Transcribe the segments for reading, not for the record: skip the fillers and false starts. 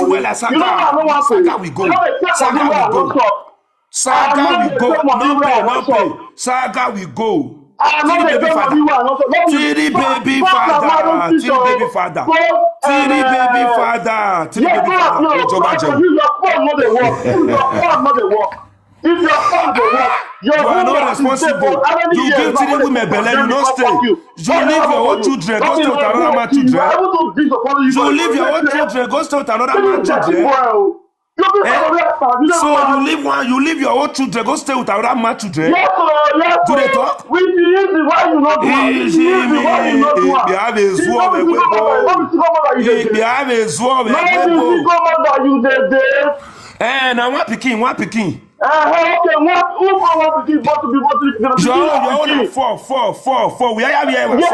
see where like Saga we go. Saga we go. Saga we go. No pay. Saga we go. Tiri baby father. Tiri baby father. Tiri baby father. Tiri baby father. Tiri baby father. If your phone go work, you are not responsible. You give Tiri women belly, you not stay. You leave your own children, go stay with another man's children. You leave your own children, go stay with another man's children. So you leave your own children, go stay with another man's children. Do they talk? Easy me. If you have a sword, now one picking. Okay, who want to give to be You're four. We are here. And you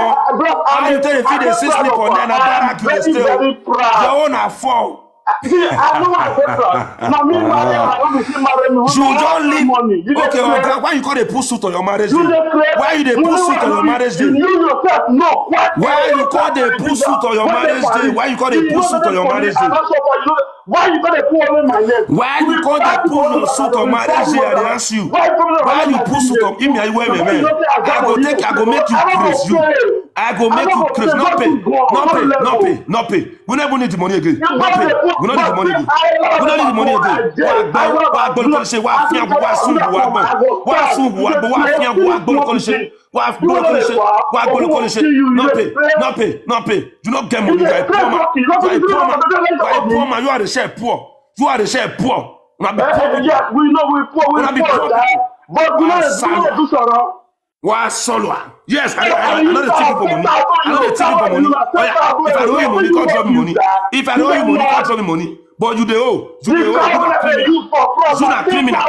tell if they sleep on them, and back you still. Your own are four. I know you don't leave. Okay, why you call the push suit on your marriage day? Why you the push suit on your marriage day? Why you call the push suit on your marriage day? Why you call the push suit on your marriage day? Why you gonna pull on my neck? Why you call that pull your suit on marriage day? I ask you. Why you pull suit on him? I go make you praise you. I go make you praise. No pay. We never need the money again. No pay. We don't need the money again. No pay. Do not get money. You are poor man. You are the share poor. Yes, we know we're poor. But we don't do so. Yes, I know the TV for money. If I owe you money, can't drop me money. If I owe you money, can't drop me money. But you the owe. You not criminal.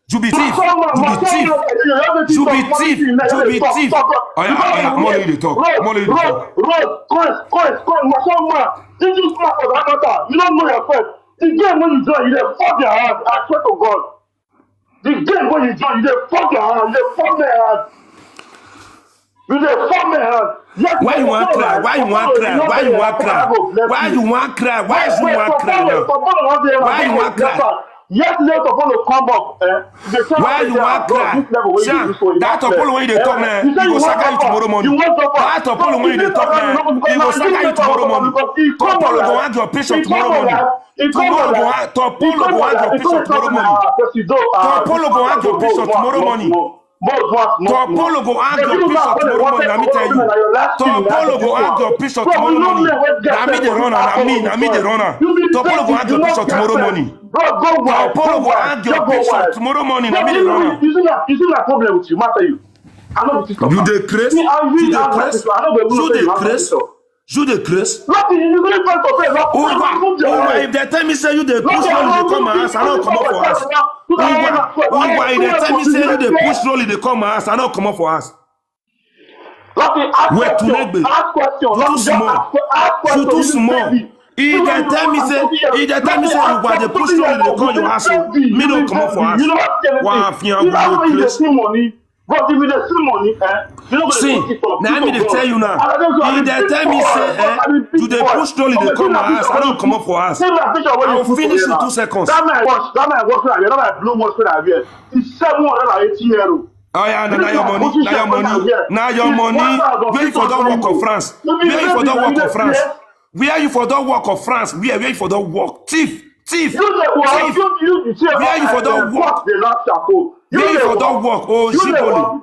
You be thief. Oh yeah, money to talk. You don't know yourself. The game when you join, you fuck your hand. I swear to God. The game when you join, you fuck your hand. You fuck their hand. Yes, Why you want cry? Why you want cry? Why you want cry? Yes, let Apollo come up. Why you want cry? That Apollo when they talk now, he go saga you tomorrow morning. That Apollo when they talk now, he go saga you tomorrow morning. Apollo go hand your patient tomorrow morning. Apollo go hand your patient tomorrow morning. Apollo go hand your patient tomorrow morning. Apollo go hand your patient tomorrow morning. Let me tell you. Apollo go hand your patient tomorrow morning. Na me the runner. Apollo go hand your patient tomorrow morning. Apollo go hand your patient tomorrow morning. Na me the runner. You see my problem with you, matter you. I know what you the Chris. You the Chris. If they tell me say you the push roll, they come my ass. I don't come up for us. If they tell me say you the push roll, they come my ass. I don't come up for us. Wait to negbe. You too small. If they tell me say you got the push roll, they come your ass. Me don't come up for us. Why Chris? But if they see money, see, now me they tell you now. If they tell me say, do they push slowly, they come my ass, I don't come up for us. I'll finish in 2 seconds. That man watch that blue watch for that year. It's 780 euros. Oh yeah, now your money. Where you for that work of France? Where you for that work of France? Where you for that work of France? Where you for that work? Thief. Where you for that work? Where you for that work? Ojibole.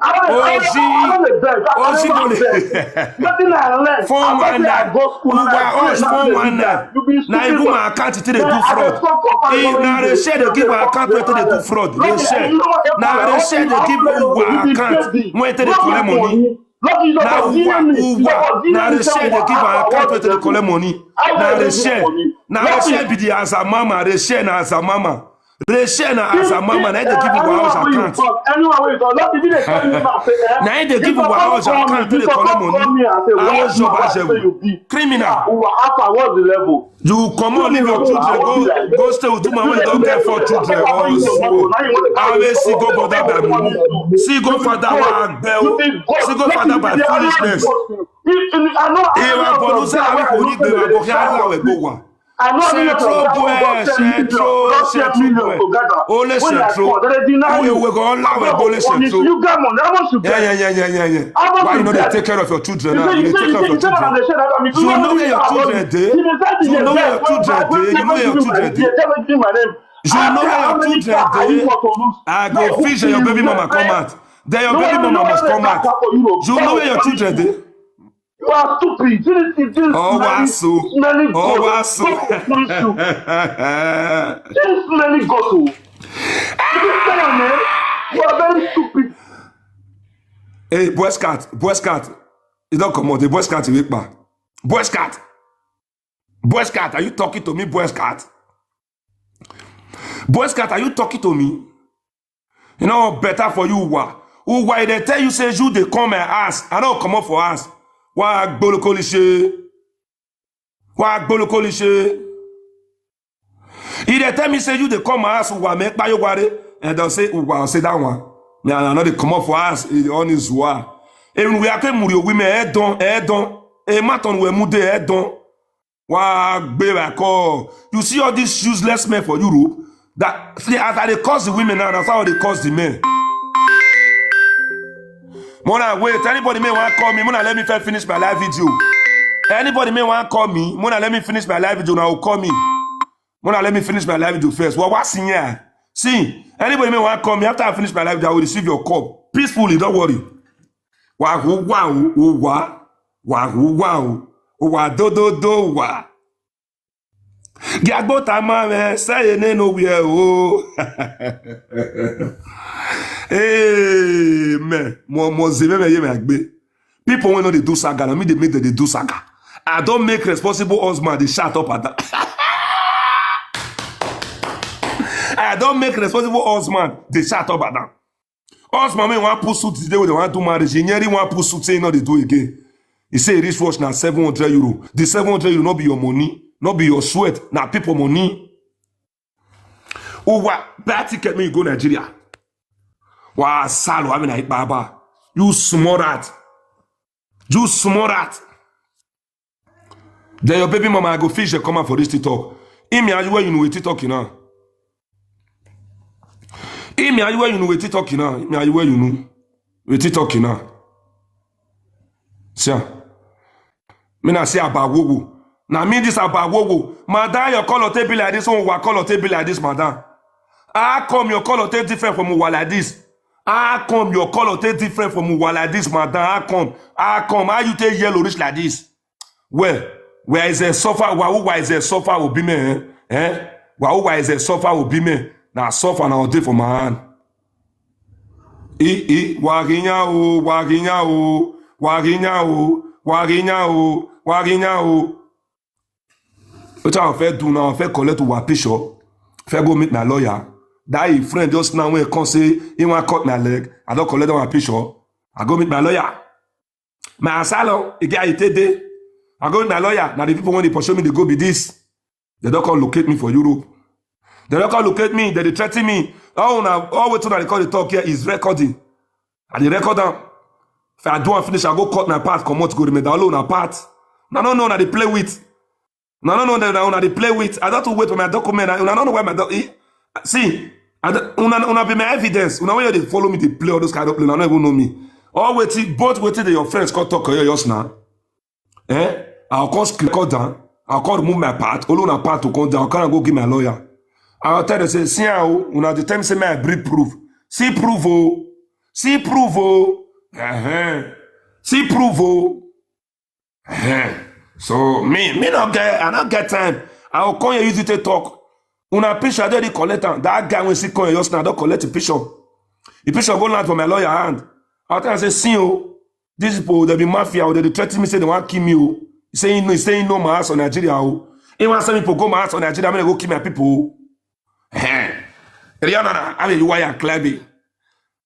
Phone one now. Now you my account to do fraud. Now they share they give my account when they do fraud. They share. Now they share they give my account when they collect money. Now they share they give my account when they collect money. Now they share be the as a mama. They share now as a mama. Reshena as a mama, now they give you our house account. Anyone where you talk, not even they tell me now say now they give you our house account to the collect money. I was job as a criminal. What's the level? You come on, leave your children, go stay with two mama, you don't get 4 children. I will see go bother by money. See go father by bell. See go father by foolishness. C'est trop beau, c'est trop oh les c'est trop. We go on là, we c'est trop. Yeah. Why you know they take care of your children now? You take care of your children. You know where your children dey. You know where your children dey. You know where your children dey. You know where your children dey. I go fish and your baby mama come out. Then your baby mama must come out. You know where your children dey. You are stupid. Oh, wasu. Oh, wasu. This smelly gossip. You are very stupid. Hey, boy scat. You don't come out. The boy scat, you wake back. Boy scat, are you talking to me, boy scat? Boy scat, are you talking to me? You know better for you, why they tell you, say, you, they come and ask. I don't come up for us. Why gbolokolishe? If they tell me say you they come ask who make by your and they'll say say that one. Me I know they come up for us on his wa. Even we are muri women don e maton we mude don. Why baby call. You see all these useless men for Europe that as they cause the women now, that's how they cause the men. Mona, wait, anybody may want to call me. Mona, let me finish my live video. Anybody may want to call me. Mona, let me finish my live video. Now, call me. Mona, let me finish my live video first. What's in here? See, anybody may want to call me. After I finish my live video, I will receive your call. Peacefully, don't worry. Wow. Gagbo tama say no we oh. Hey man, people when they do saga, I mean they make they do saga. I don't make responsible husband they shut up at that. I don't make responsible husband they shut up at that. Husband when want put suit today when they want to marry, he nearly want put suit say no they do again. He say rich watch now 700 euro. The 700 euro not be your money, not be your sweat, now people money. Oh what bad ticket me you go Nigeria. Wow, Salo, I mean, Baba. You small rat. Then your baby mama, I go fish and come out for this TikTok. Imi, are you where you know with TikTok, you know? Imi, are you where you know with TikTok, you know? Imi, are you where you know with TikTok, you know? See, me na say about wowo. Now me this about wowo. Madam, your color table like this, one will color table like this, madam. How come your color table different from one like this? How come your color take different from one like this, madam? How come? How you take yellow rich like this? Where is a sofa? Why is a sofa will be me? Why is a sofa will be me? Now sofa now day for my hand. Waginya o. What I fair do now? Fair collect to wa picture. Fair go meet my lawyer. That friend just now when he come say he want cut my leg, I don't collect my picture. I go meet my lawyer. My asylum, he get it there. I go meet my lawyer. Now the people when they pursue me, they go be this. They don't come locate me for Europe. They don't come locate me. They threaten me. Oh now, all way to the call the talk here is recording. And the record them. If I don't finish, I go cut my part. Come out to go to me download my part. No. Now they play with. No. Now they play with. I don't have to wait for my document. I don't know where my document. See. Una be my evidence. Una when they follow me, they play all those kind of play. Una don't even know me. All waiting, both waiting that your friends come talk here just now. I'll call record down. I'll call remove my part. All una part to come down. I can't go give my lawyer. I'll tell them say, see how una the time say me I bring proof. See proof oh. See proof oh. See proof oh. So me not get. I not get time. I'll call you use it to talk. Una picture they collect that guy when see come just now don't collect the picture. The picture go land for my lawyer hand. I'll tell him say, see oh, these people they be mafia or they threaten me say they want to kill me oh. He saying no my house on Nigeria oh. He want some people go my house on Nigeria. I'm gonna go kill my people. Rihanna, I mean, you wire climbing.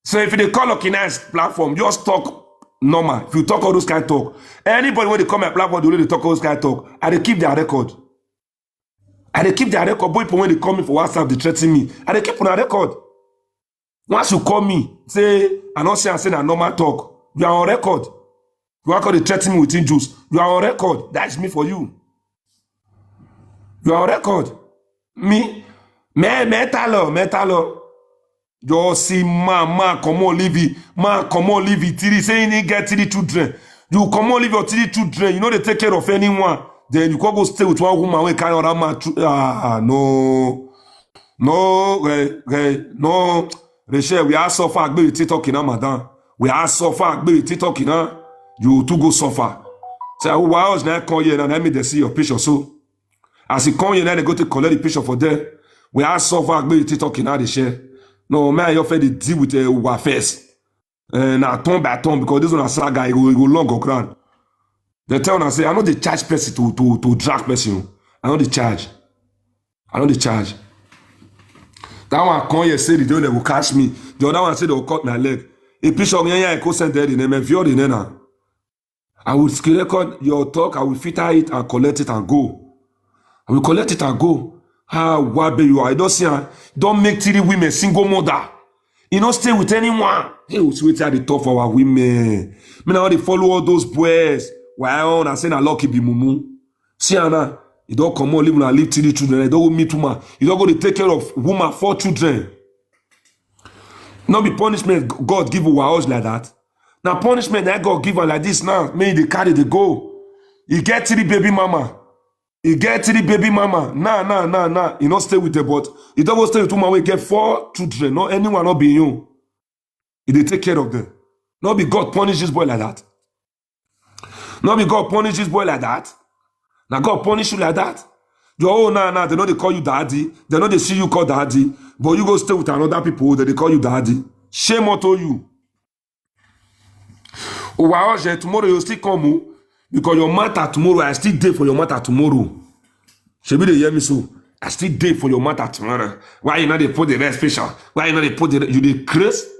So if they call a nice platform, just talk normal. If you talk all those kind of talk, anybody when they come at platform, they really talk all those kind of talk, and they keep their record. And they keep their record. Boy, when they come in for WhatsApp, they threaten me. And they keep on a record. Once you call me, say, I don't say I say a normal talk. You are on record. You are called they threaten me with juice. You are on record. That's me for you. You are on record. Me talo. You see, ma, come on, leave it. Till say you get 3 children. You come on, leave your 3 children. You know they take care of anyone. Then you can go stay with one woman when kind of no. Rachel, we are suffer agbe TikTok na madam. We are suffer agbe TikTok na. You too go suffer. Say, oh, why now come here and let me see your picture so. As you come here, now they go to collect the picture for them. We are suffer agbe TikTok na the share. No, man, you have to deal with the face. Now turn by turn because this one a saga, it go long go grand. They tell us say, I know they charge person to drag person. I know they charge. That one come here say they will catch me. The other one say they will cut my leg. A picture of I go send there the name and view the name. I will record your talk, I will filter it and collect it and go. I will collect it and go. What be you? I don't see don't make 3 women single mother. You don't stay with anyone. Hey, we wait at the top for our women. Me now they follow all those boys. Why I say na lucky be mumu. See Anna, you don't come on live and leave 3 children. You don't meet woman. You don't go to take care of woman 4 children. Not be punishment God give a house like that. Now punishment that God give her like this now. Maybe they carry the go. You get 3 baby mama. Nah. You not stay with the but you don't go stay with woman we get 4 children. No anyone not be you. They take care of them. Not be God punish this boy like that. Not be God punish this boy like that. Now God punish you like that. You nah. They know they call you daddy. They know they see you call daddy. But you go stay with another people that they call you daddy. Shame on you. Oh, tomorrow you still come because your matter tomorrow. I still day for your matter tomorrow. Shebi they hear me so. I still day for your matter tomorrow. Why you not they put the rest special? Why you not they put the you the Chris?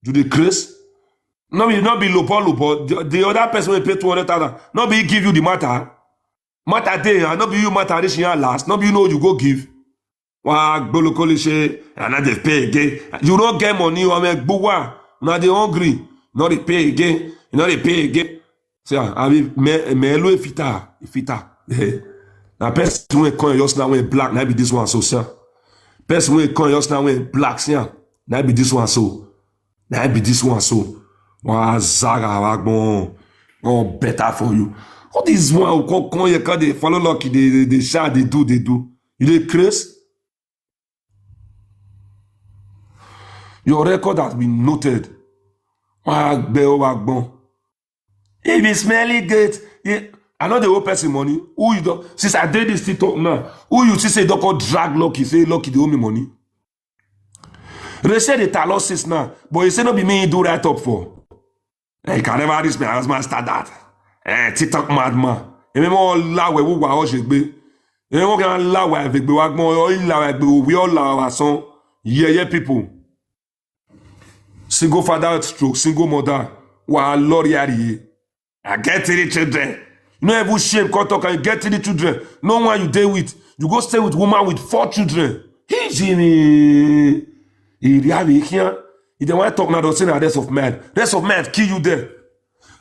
You the Chris? No, you not be lopo. The other person will pay 200,000. Not be give you the matter. Matter day, not be you matter this year last. Not be you know you go give. Wah, bolokoliche, and not they pay again. You don't get money, you make buwa. Now they hungry. Not they pay again. You know they pay again. See, I mean, me lo fita. Now person when come just now when black, now be this one so sir. Person when come just now when black, see, now be this one so. Now be this one so. Wah, zaga, wagbon. Oh, better for you. All these one who come here, they follow lucky, they shout, they do. You dey crazy? Your record has been noted. If it's smelly good, I know the whole person money. Who you do? Since I did this TikTok now, who you see say don't call drag lucky, say lucky they owe me money. They say the losses now, but you say no be me do right up for. I can never reach my husband start that. TikTok madman. Et même on là où vous voyez aujourd'hui. Et on regarde là où avec vous là avec we all là sont yeah people. Single father stroke, single mother. Wa lord yari. I get 3 children. You know every shame come talk and you get 3 children. No one you date with. You go stay with woman with 4 children. He Jimmy. He here. If they want to talk now, they'll say the rest of man. Rest of man kill you there.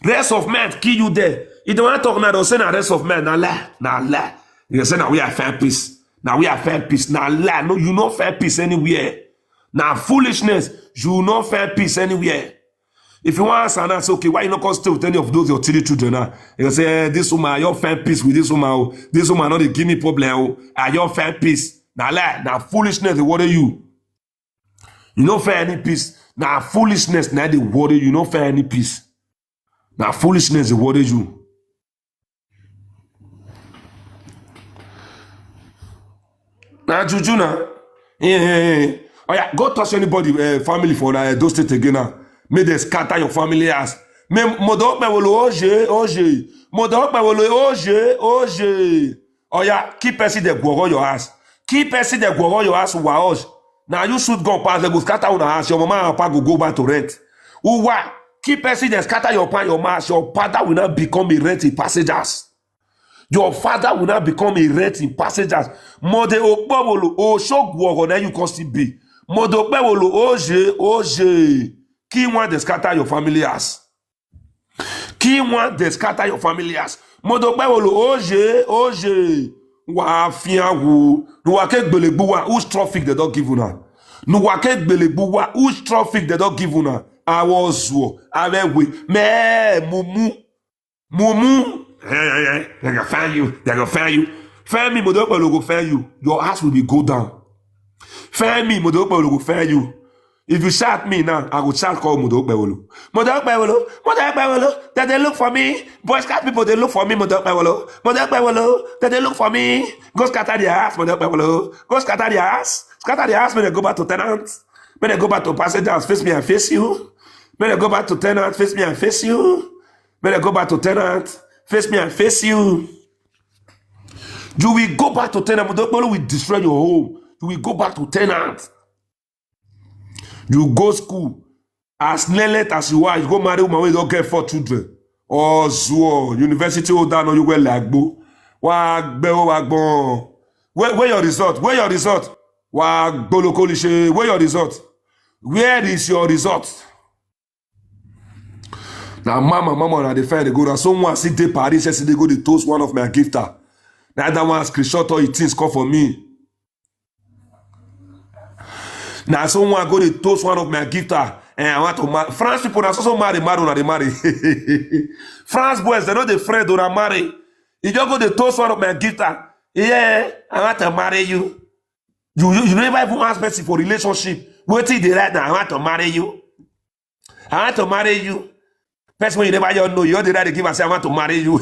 Rest of man kill you there. If they want to talk now, they'll say the rest of man. Now lie. They say now we are fair peace. Now lie. No, you not fair peace anywhere. Now foolishness. You not fair peace anywhere. If you want to answer that, say, okay, why you not stay with any of those your 3 children now? You say, this woman, you're fair peace with this woman. Oh. This woman not they give me problem. Oh. You're fair peace. Now lie. Now foolishness, they worry you. You not fair any peace. Now foolishness, now they worry you. Not fair any peace. Now foolishness, they worry you. Now juju now. Oh yeah, go touch anybody family for those states again now. May they scatter your family ass. Mais modok me wolo oje. Modok me wolo oje. Oh yeah, keep person de gworo your ass. Keep person de gworo your ass wa oje. Now you shoot gun pass, they go scatter on the house. Your mama and papa go back to rent. Why? Keep person and scatter your pan, your mass. Your father will not become a rent in passengers. Your father will not become a rent in passengers. Mode okpawolo o shogwo na you can still be. Mode okpawolo oje. Qui want to scatter your family ass? Qui want to scatter your family ass? Mode okpawolo oje. Wa fiawu. Nuwake gbelegbuwa whose traffic they don't give you now. Nuwake gbelegbuwa whose traffic they don't give you now. Awozwo awewe me mumu. Hey, they're gonna find you. They're gonna find you. Find me, Modokpa will go find you. Your ass will be go down. Find me, Modokpa will go find you. If you shout me now, I will shout call Modokpa will. Modokpa will. That they look for me. Boy Scout people, they look for me, Modokpa will. That they look for me. Go scatter their ass, Modokpa will. Go scatter their ass. Scatter their ass when they go back to tenants. When they go back to passengers, face me and face you. When they go back to tenants, face me and face you. When they go back to tenants, face me and face you. You will go back to tenant. Modokpa will destroy your home. You will go back to tenant. You go school. As nearly as you are, you go marry woman, you don't get 4 children. Oh, so university hold down, you go like bo. Where your result? Where your result? Where your result? Where is your result? Now, mama, na the fair they go. Now, someone sit there Paris, says they go to toast one of my gifter. Now, that one screenshot all it things call for me. Now, someone go to toast one of my gifter, and I want to marry. France people, now so marry, they marry. France boys, they know the friend don't marry. You just go to toast one of my gifter. Yeah, I want to marry you. You never even ask me for relationship. What is the right now? I want to marry you. I want to marry you. First when you never know, you're the right to give and say, I want to marry you.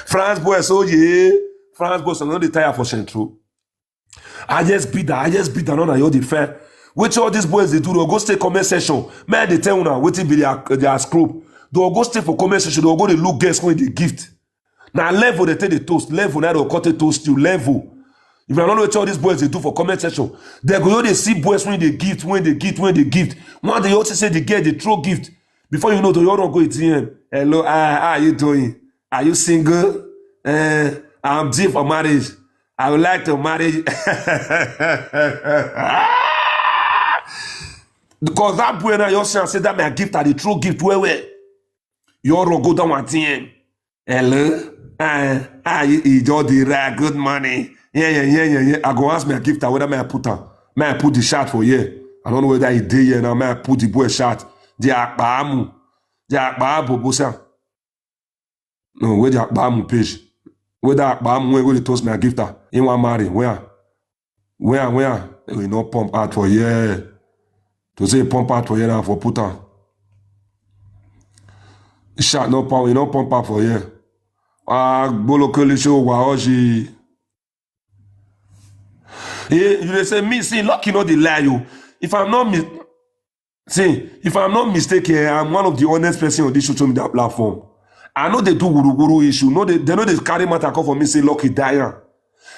France boys, so yeah. France boys, I'm not the tire for Central. I just beat that on you're the fair. Which all these boys they do, they'll go stay comment section. Man, they tell you now, waiting be their screw. They'll go stay for comment section, they'll go to look guess when they gift. Now level they take the toast, level now they'll cut the toast to level. If I don't know what all these boys they do for comment section, they go they see boys when they gift. One they also say they get the true gift. Before you know, they all don't go ATM. Hello, how are you doing? Are you single? I'm due for marriage. I would like to marry. Because that boy now you say that my gift are the true gift. Where you all go down ATM. Hello, you do the right good money. Yeah. I go ask my gifter whether may I put her. May I put the shot for you? I don't know whether he did here now. May I put the boy shot? The akbamu. No, where the akbamu page? Where the akbamu where the toast my gifter? In one marry. Where? We no pump out for you. To say pump out for you now for put her. Shot no pump. We no pump out for you. Bolokoli show waoji. You say me see lucky not the lie you. If I'm not mistaken, I'm one of the honest person on this social media platform. I know they do guru issue. They know they carry matter come for me say lucky die.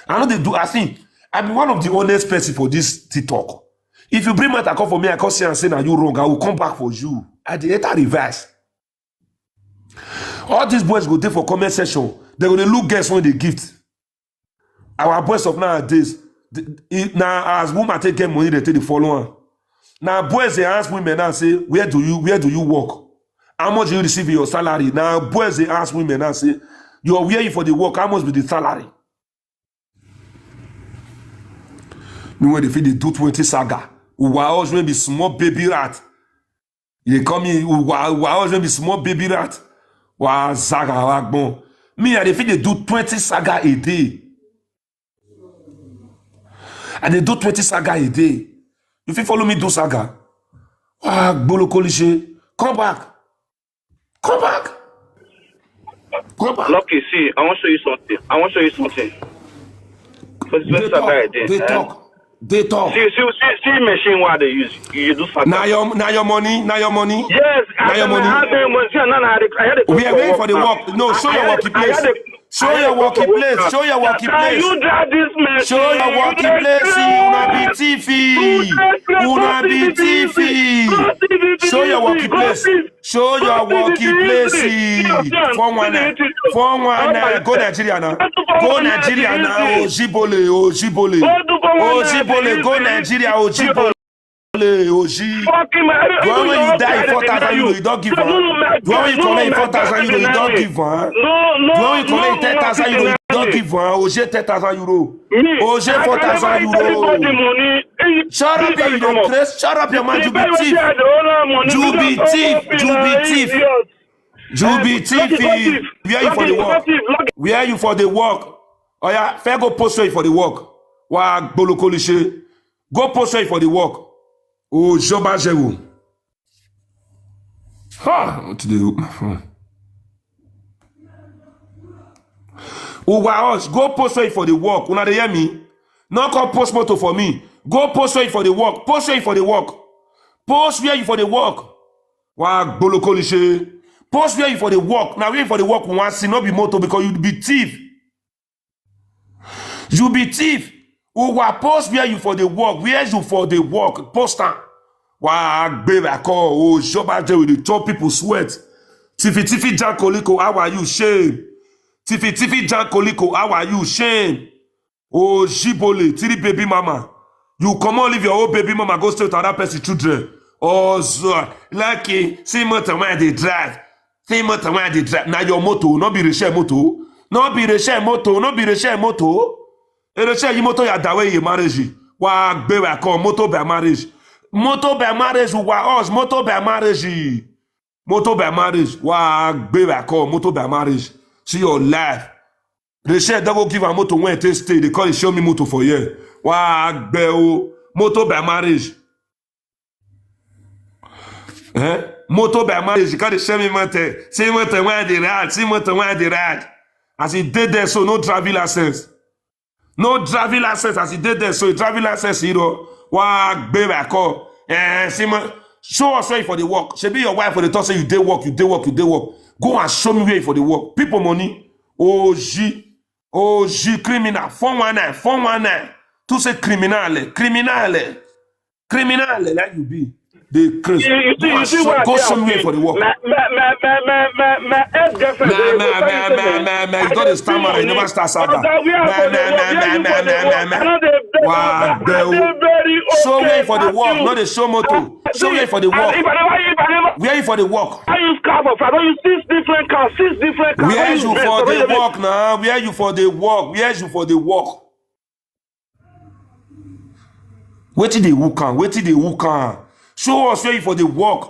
I know they do. I think I'm one of the honest person for this TikTok. If you bring matter come for me, I can say and say that you wrong. I will come back for you. At the later reverse. All these boys go there for comment section. They go to look guess when they gift. Our boys of nowadays. Now as women take get money, they take the follower. Now boys they ask women now say, where do you work? How much do you receive your salary? Now boys they ask women now say, you're where for the work, how much be the salary? When they feed the 220 saga, who always be small baby rat. They come in, who always be small baby rat. Wow, saga bon. Me, I feed they do 20 saga a day. And they do 20 saga a day. If you follow me do saga, Bolo Kolishe, come back. Lucky, see, I want to show you something. They talk. See machine what they use. You do saga. Now your money. Yes, now your money. I had We are waiting for the work. No, show your working place. Show your working place. Show your working place. You drive this machine. Show your working place. Una be TV. Una be TV. Show your working place. Show your working place. 419. Go Nigeria now. Go Nigeria now. Ojibole. Ojibole. Ojibole. Go Nigeria. Ojibole. Oji. The one when you die 4,000 euro, you don't give her. The one when you collect 4,000 euro, you don't give her. The one when you collect 10,000 euro, you don't give her. Oji 10,000 euro. Oji 4,000 euro. Shut up, you don't press. Shut up, your man. You be thief. You be thief. You be thief. You be thief. Where are you for the work? Where are you for the work? Oh yeah, fair go post for the work. Wa bolokolishe. Go post for the work. Oh, Joba Jewu. What to do? Oh, wow, go post it for the work. Una dey hear me? Not come post moto for me. Go post it for the work. Post it for the work. Post where you for the work. Wa bolokolishe. Post where you for the work. Now where for the work one see not be moto because you be thief. You be thief. Who wa post where you for the work? Where you for the work? Poster. Wa baby I call Joba Jewu with the top people sweat. Tiffy Jack Koliko, how are you? Shame. Tiffy Jack Koliko, how are you? Shame. Oh Jibole, tiri baby mama. You come on leave your old baby mama go straight to other person children. Oh so lucky. See motor when they drive. See motor when they drive. Now your moto, not be reshare moto. Not be reshare moto. Not be reshare moto. Reshare you moto ya dawe ye marriage. Wa baby I call moto by marriage. Moto by marriage wa us. Moto by marriage. Moto by marriage. Wa baby I call moto by marriage. See your life. They said don't go give a moto when they stay. They call it show me moto for you. Wa beo moto by marriage. Moto by marriage. You can't show me moto. See moto when they ride. See moto when they ride. As he did there, so no driving license. No driving license as he did there. So driving license, you know. Wa baby I call. See man. Show us where for the work. She be your wife for the talk say you dey work, you dey work, you dey work. Go and show me where for the work. People money. OG criminal. 419. To say criminal. Criminal like you be. The Chris. Go show me where for the work. My ex-girlfriend. You got to stammer. You never start saga. Show where for the work. Not the show moto. Show where for the work. Where you for the work? I use car for 6 different cars. Where you for the work now? Where you for the work? Where you for the work? Wait till they who can. Show us where you for the work.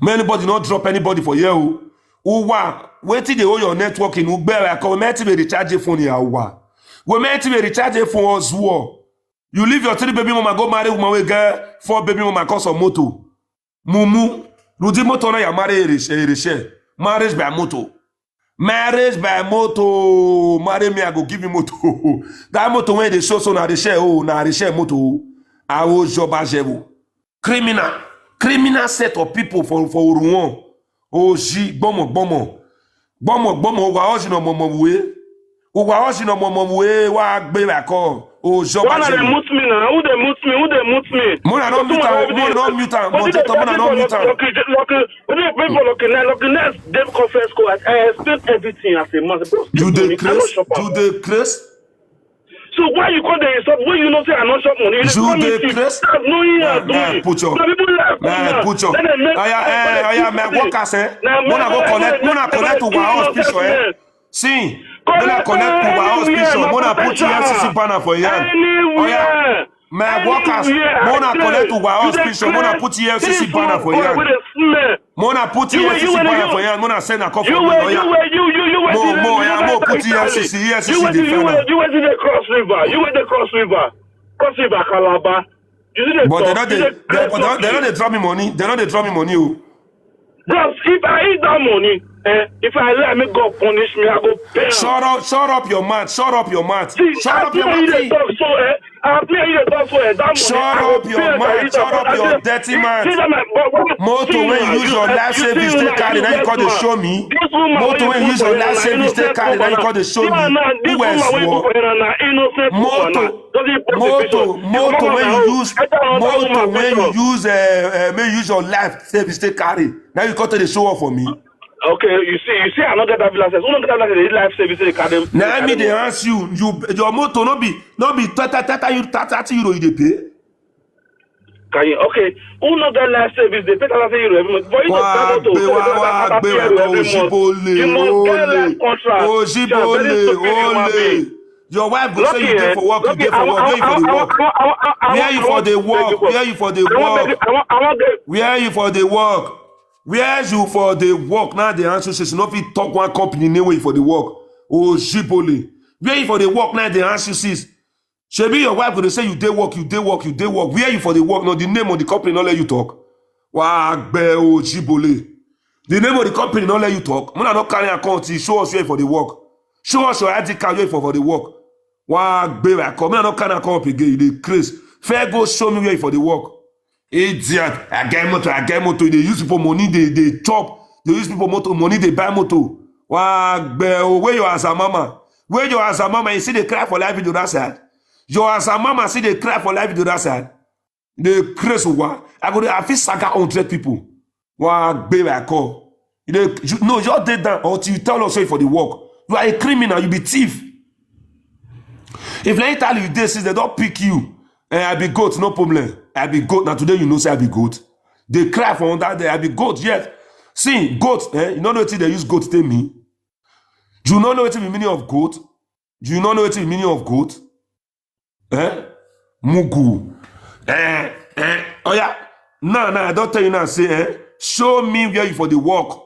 May anybody not drop anybody for you. Wait till they hold your network in Uber. We meant to be recharge your phone here. We meant to be recharge your phone as well. You leave your 3 baby mama go marry woman we get 4 baby mama cause of moto. Mumu. Rudi moto na ya marriage by moto. Marriage by moto. Marry me, I go give you moto. That moto when they show so na share moto. I was Joba Jewu. Criminal set of people for Uruwan. Oji bomo. Wa oji no momowe. Wa oji no momowe wa gbe la ko. O Joba Jewu. Who they mute me? Mona no mute am. Mona no mute am. When they confess go, I explain everything as a man. Do they craze? So why you call the insult? When you know say I not shop money? Put your. Man, workers Mona go connect to our hospital. See, Mona connect to our hospital. Mona put your FCC banner for you. Man, workers Mona connect to our hospital. Mona put your FCC banner for you. Mona put your FCC banner for you. Mona send a copy. More, put your FCC defender. You went to the Cross River. Cross River, Calabar. But they don't drop me money. Bros, if I eat that money, If I let me God punish me, I go pay. Shut up your mouth. Shut up your mouth. See, Shut up your mouth. Shut up your mouth. Shut up your dirty mouth. Motor when you use your life savings take carry, now you call the show me. Motor when you use your life savings take carry, now you call the show me. Who else what? Motor when you use your life savings take carry, now you call to the show off for me. Okay, you see, I don't get that license. Who don't get that license? Life service. Now me they ask you, your motor not be 30 euro you dey pay. Can you? Okay, who not get life service? They pay 30 euro every month. But you Ole. Your wife go say you dey for work, you dey for work. Where you for the work? Where you for the work? Where you for the work? Where you for the work? Now the answer says no fit talk one company name way for the work. Oh Shipole. Where you for the work? Now the answer says shebi your wife gonna say you dey work. Where you for the work? No, the name of the company not let you talk. Wagbe oh Shipole. The name of the company not let you talk. Mona not carry account. Show us where for the work. Show us your ID card where for the work. Wagbe I come. Mona not carry account again. You dey craze. Fair go show me where for the work. Idiot, I get motor. They use people money, they chop. They use people motor money, they buy motor. Where you as a mama? Where you as a mama? You see they cry for life in the other side. You as a mama see they cry for life in the other side. They crazy what? I feel saga 100 people. Baby, I call. No, you're dead down until you tell us sorry for the work. You are a criminal. You be thief. If they tell you this, they don't pick you. I be goat, no problem. I be goat. Now today you know say I be goat. They cry for that day. I be goat, yes. See, goat, you don't know what they use goat to tell me. Do you not know what the meaning of goat? Do you not know what the meaning of goat? Mugu. Oh yeah. No, I don't tell you now. Say, show me where you for the work.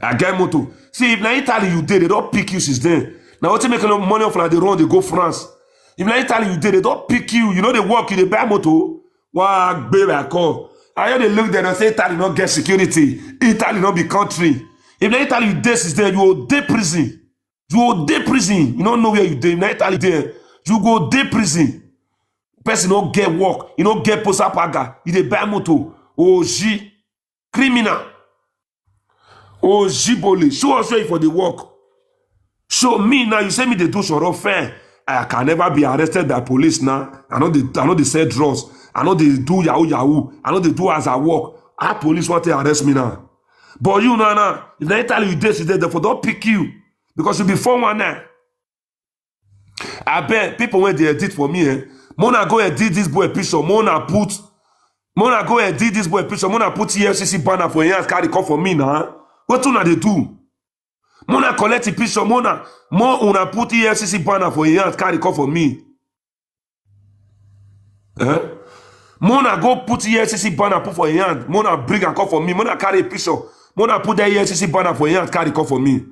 I get moto. See, if na Italy you did, they don't pick you since then. Now what you make enough money off like they run, they go France. If na Italy you did, they don't pick you. You know they work, you they buy moto. Wow, baby, I call. I hear they look there and say Italy not get security. Italy not be country. If na Italy you did since then, you will dey prison. You will dey prison. You don't know where you did. If na Italy there, you go dey prison. Person don't get work. You don't get posa paga. You dey buy moto. OG. Criminal. OG bole. Show us where you for the work. Show me now. You say me they do sort fair. I can never be arrested by police now. I know they sell drugs. I know they do yahoo. I know they do as I work. Our police want to arrest me now. But you now, if they tell you this is there, therefore don't pick you. Because you be 419. I bet people when they edit for me, Mona go edit this boy picture. Mona go edit this boy picture. Mona put EFCC banner for years carry come for me now. What do they do? Mona collect the picture. Mona put EFCC banner for years carry come for me. Mona go put EFCC banner put for years. Mona bring and come for me. Mona carry a picture. Mona put that EFCC banner for years carry come for me.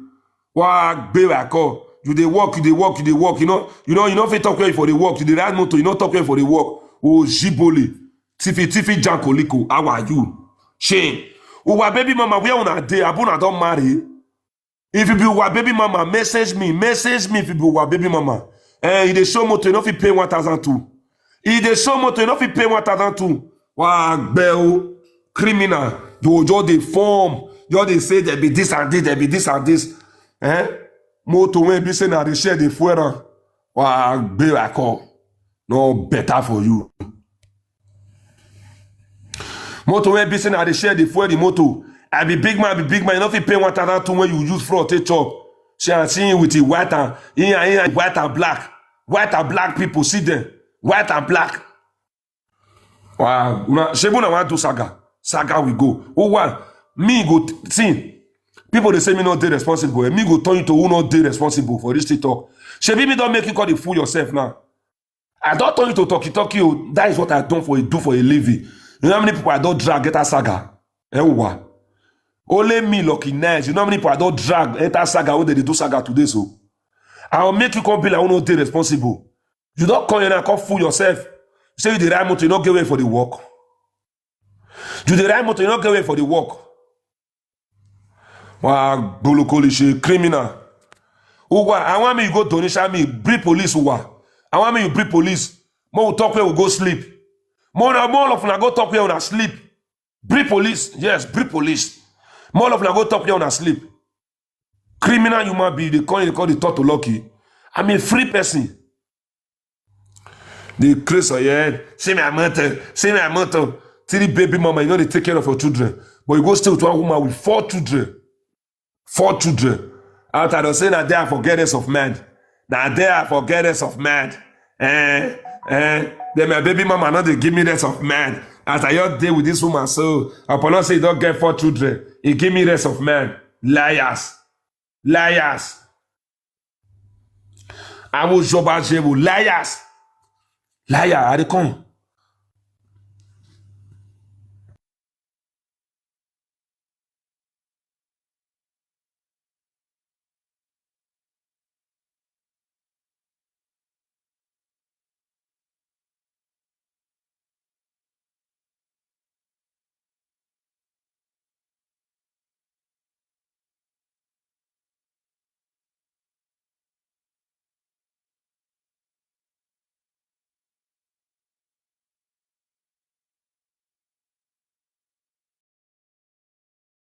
Wow, baby, I call. You dey work. You know, if you talk for the work, you dey ride motor, you know talk for the work. Oh, Jibole. Tiffy Jankoliko, how are you? Shame. Oh, baby mama, where una dey? Abuna don't marry. If you be our baby mama, message me if you be our baby mama. You dey show motor, you know if you pay 1,002. If dey show motor, you know if you pay 1,002. Wow, bell, criminal. You just dey form. You just dey say there be this and this, there be this and this. Moto when be say na dey share the fuera. Wow, baby, I call. No better for you. Moto when be say na dey share the fuel the moto. I be big man. You know if you pay 1,002 when you use fraud take chop. See I'm seeing with the white and black. White and black people see them. White and black. Wow. Shebuna want to saga. Saga we go. Oh one. Me go see. People they say me not dey responsible. And me go turn you to who not dey responsible for this TikTok. Shebi me don't make you call the fool yourself now. I don't turn you to talkie. That is what I do for a living. You know how many people I don't drag get a saga? What? Only me lucky nice. You know how many people I don't drag enter saga when they do saga today so. I'll make you come be like who not dey responsible. You don't come here and come fool yourself. You say you the right motor, you not get away for the work. You the right motor, you not get away for the work. Wa bolokolish criminal. Uwa, I want me you go to Onisha me, bring police uwa. I want me you bring police. More we talk where we go sleep. More of na go talk where we sleep. Bring police. Yes, bring police. More of na go talk where we sleep. Criminal human being, they call the thought to lucky. I'm a free person. The Chris or yeah, see me a mentor. Three baby mama, you know they take care of your children. But you go stay with one woman with 4 children. 4 children. After they say that they are forgetters of man. Now they are forgetters of man. Then my baby mama not they give me rest of man. As I just deal with this woman, so upon not say you don't get 4 children, he give me rest of man. Liars. Liars. I will job as liars. Liar, I come.